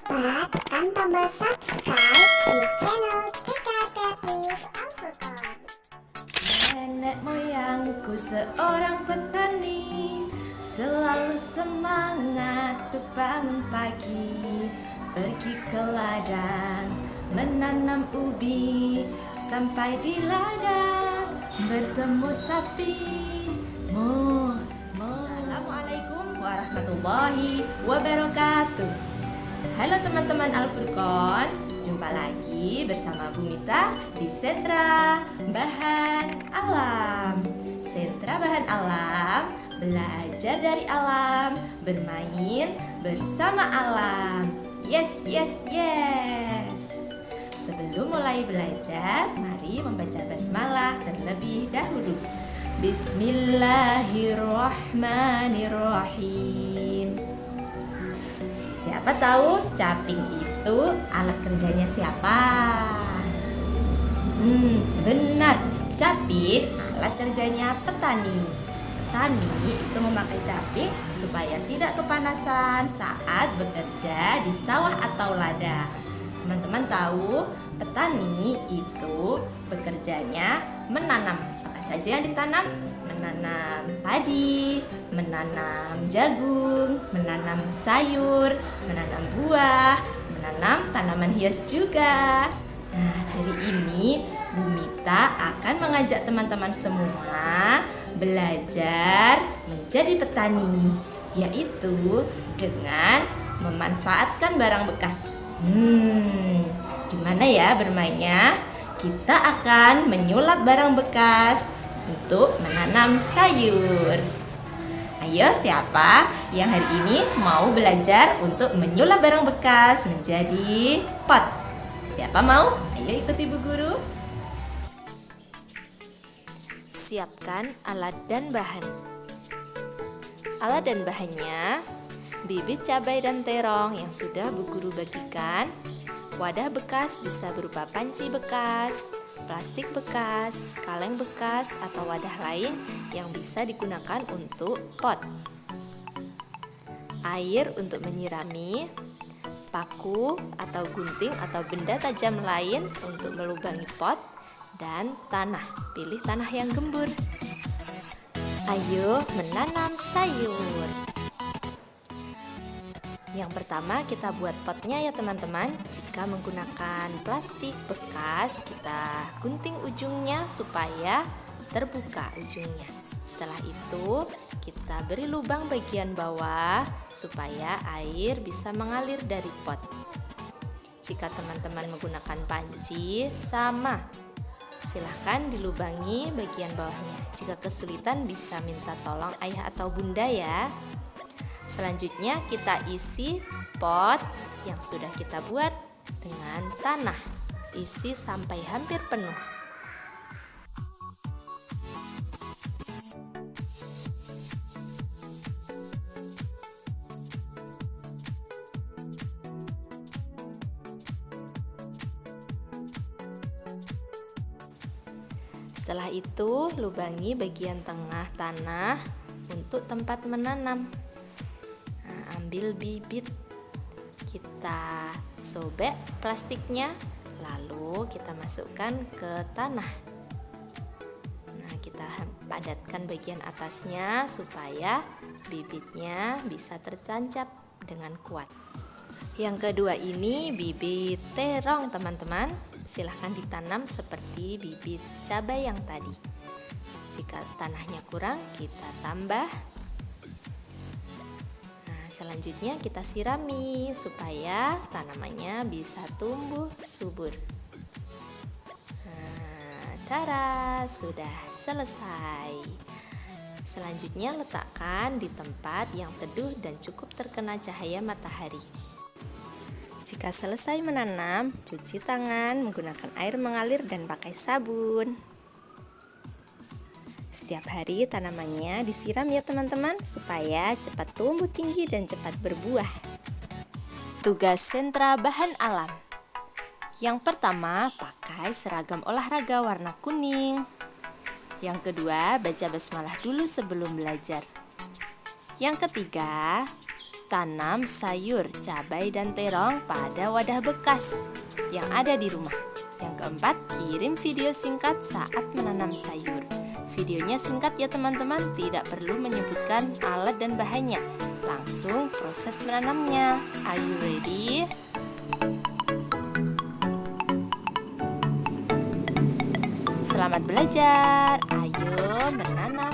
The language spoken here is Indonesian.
lupa tekan tombol subscribe di channel TK Kreatif Al-Furqan. Nenek moyangku seorang petani, selalu semangat untuk bangun pagi, pergi ke ladang menanam ubi, sampai di ladang bertemu sapi. Assalamualaikum warahmatullahi wabarakatuh. Halo teman-teman Al-Furqan, jumpa lagi bersama Bu Mita di Sentra Bahan Alam. Sentra Bahan Alam, belajar dari alam, bermain bersama alam. Yes. Sebelum mulai belajar, mari membaca basmalah terlebih dahulu. Bismillahirrahmanirrahim. Siapa tahu caping itu alat kerjanya siapa? Benar, caping alat kerjanya petani. Petani itu memakai caping supaya tidak kepanasan saat bekerja di sawah atau ladang. Teman-teman tahu, petani itu bekerjanya menanam. Apa saja yang ditanam? Menanam padi, menanam jagung, menanam sayur, menanam buah, menanam tanaman hias juga. Nah, hari ini Bu Mita akan mengajak teman-teman semua belajar menjadi petani, yaitu dengan memanfaatkan barang bekas. Gimana ya bermainnya? Kita akan menyulap barang bekas untuk menanam sayur. Ayo, siapa yang hari ini mau belajar untuk menyulap barang bekas menjadi pot? Siapa mau? Ayo ikuti Bu Guru. Siapkan alat dan bahan. Alat dan bahannya: bibit cabai dan terong yang sudah Bu Guru bagikan, wadah bekas bisa berupa panci bekas, plastik bekas, kaleng bekas, atau wadah lain yang bisa digunakan untuk pot. Air untuk menyirami, paku atau gunting atau benda tajam lain untuk melubangi pot, dan tanah. Pilih tanah yang gembur. Ayo menanam sayur. Yang pertama, kita buat potnya ya teman-teman. Jika menggunakan plastik bekas, kita gunting ujungnya supaya terbuka ujungnya. Setelah itu, kita beri lubang bagian bawah supaya air bisa mengalir dari pot. Jika teman-teman menggunakan panci, sama. Silahkan dilubangi bagian bawahnya. Jika kesulitan, bisa minta tolong ayah atau bunda ya. Selanjutnya kita isi pot yang sudah kita buat dengan tanah. Isi sampai hampir penuh. Setelah itu, lubangi bagian tengah tanah untuk tempat menanam. Ambil bibit, kita sobek plastiknya, lalu kita masukkan ke tanah. Nah, kita padatkan bagian atasnya supaya bibitnya bisa tertancap dengan kuat. Yang kedua ini bibit terong teman-teman. Silahkan ditanam seperti bibit cabai yang tadi. Jika tanahnya kurang, kita tambah. Selanjutnya kita sirami supaya tanamannya bisa tumbuh subur. Tada, sudah selesai. Selanjutnya letakkan di tempat yang teduh dan cukup terkena cahaya matahari. Jika selesai menanam, cuci tangan menggunakan air mengalir dan pakai sabun. Setiap hari tanamannya disiram ya teman-teman, supaya cepat tumbuh tinggi dan cepat berbuah. Tugas sentra bahan alam. Yang pertama, pakai seragam olahraga warna kuning. Yang kedua, baca basmalah dulu sebelum belajar. Yang ketiga, tanam sayur, cabai, dan terong pada wadah bekas yang ada di rumah. Yang keempat, kirim video singkat saat menanam sayur. Videonya singkat ya teman-teman, tidak perlu menyebutkan alat dan bahannya. Langsung proses menanamnya. Are you ready? Selamat belajar. Ayo menanam